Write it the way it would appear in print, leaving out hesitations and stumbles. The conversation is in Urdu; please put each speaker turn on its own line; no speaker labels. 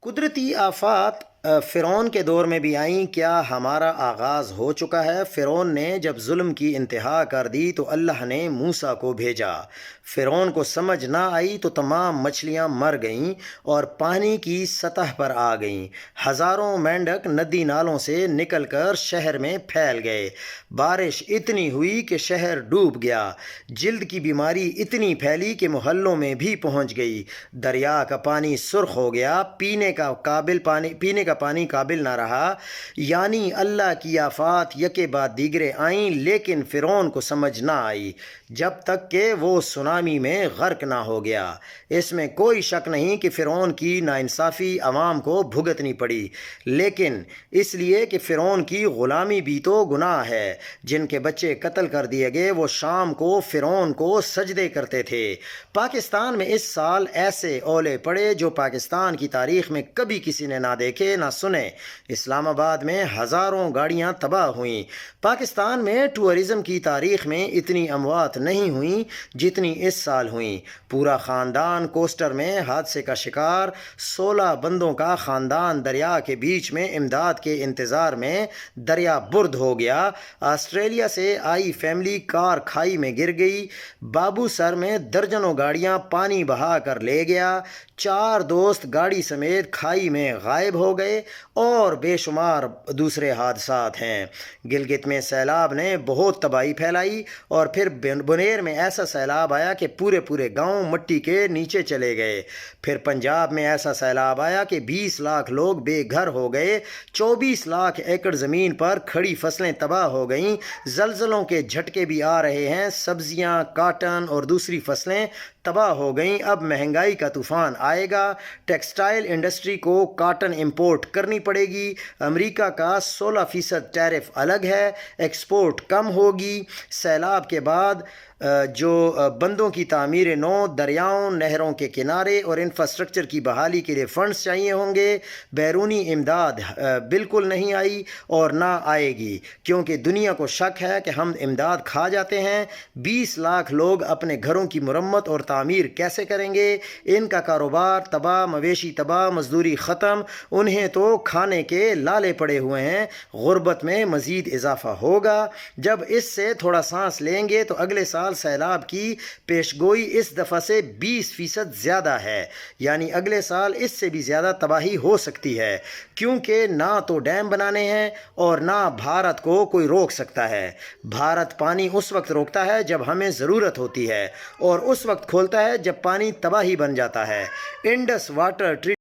قدرتی آفات فرعون کے دور میں بھی آئیں۔ کیا ہمارا آغاز ہو چکا ہے؟ فرعون نے جب ظلم کی انتہا کر دی تو اللہ نے موسیٰ کو بھیجا۔ فرعون کو سمجھ نہ آئی تو تمام مچھلیاں مر گئیں اور پانی کی سطح پر آ گئیں۔ ہزاروں مینڈک ندی نالوں سے نکل کر شہر میں پھیل گئے۔ بارش اتنی ہوئی کہ شہر ڈوب گیا۔ جلد کی بیماری اتنی پھیلی کہ محلوں میں بھی پہنچ گئی۔ دریا کا پانی سرخ ہو گیا، پینے کا پانی قابل نہ رہا۔ یعنی اللہ کی آفات یکے بعد دیگرے آئیں، لیکن فرعون کو سمجھ نہ آئی جب تک کہ وہ سونامی میں غرق نہ ہو گیا۔ اس میں کوئی شک نہیں کہ فرعون کی ناانصافی عوام کو بھگتنی پڑی، لیکن اس لیے کہ فرعون کی غلامی بھی تو گناہ ہے۔ جن کے بچے قتل کر دیے گئے وہ شام کو فرعون کو سجدے کرتے تھے۔ پاکستان میں اس سال ایسے اولے پڑے جو پاکستان کی تاریخ میں کبھی کسی نے نہ دیکھے نہ سنے۔ اسلام آباد میں ہزاروں گاڑیاں تباہ ہوئیں۔ پاکستان میں ٹورزم کی تاریخ میں اتنی اموات نہیں ہوئیں جتنی اس سال ہوئیں۔ پورا خاندان کوسٹر میں حادثے کا شکار، 16 بندوں کا خاندان دریا کے بیچ میں امداد کے انتظار میں دریا برد ہو گیا۔ آسٹریلیا سے آئی فیملی کار کھائی میں گر گئی۔ بابو سر میں درجنوں گاڑیاں پانی بہا کر لے گیا۔ 4 دوست گاڑی سمیت کھائی میں غائب ہو گئے اور بے شمار دوسرے حادثات ہیں۔ گلگت میں سیلاب نے بہت تباہی پھیلائی اور پھر بنیر میں ایسا سیلاب آیا کہ پورے گاؤں مٹی کے نیچے چلے گئے۔ پھر پنجاب میں ایسا سیلاب آیا کہ 20 لاکھ لوگ بے گھر ہو گئے۔ 24 لاکھ ایکڑ زمین پر کھڑی فصلیں تباہ ہو گئیں۔ زلزلوں کے جھٹکے بھی آ رہے ہیں۔ سبزیاں، کاٹن اور دوسری فصلیں تباہ ہو گئیں۔ اب مہنگائی کا طوفان آئے گا۔ ٹیکسٹائل انڈسٹری کو کاٹن امپورٹ کرنی پڑے گی۔ امریکہ کا 16% ٹیرف الگ ہے۔ ایکسپورٹ کم ہوگی۔ سیلاب کے بعد جو بندوں کی تعمیر نو، دریاؤں، نہروں کے کنارے اور انفراسٹرکچر کی بحالی کے لیے فنڈز چاہیے ہوں گے۔ بیرونی امداد بالکل نہیں آئی اور نہ آئے گی، کیونکہ دنیا کو شک ہے کہ ہم امداد کھا جاتے ہیں۔ 20 لاکھ لوگ اپنے گھروں کی مرمت اور تعمیر کیسے کریں گے؟ ان کا کاروبار تباہ، مویشی تباہ، مزدوری ختم، انہیں تو کھانے کے لالے پڑے ہوئے ہیں۔ غربت میں مزید اضافہ ہوگا۔ جب اس سے تھوڑا سانس لیں گے تو اگلے سال سیلاب کی پیشگوئی اس دفعہ سے 20% زیادہ ہے، یعنی اگلے سال اس سے بھی زیادہ تباہی ہو سکتی ہے، کیونکہ نہ تو ڈیم بنانے ہیں اور نہ بھارت کو کوئی روک سکتا ہے۔ بھارت پانی اس وقت روکتا ہے جب ہمیں ضرورت ہوتی ہے اور اس وقت کھولتا ہے جب پانی تباہی بن جاتا ہے۔ Indus water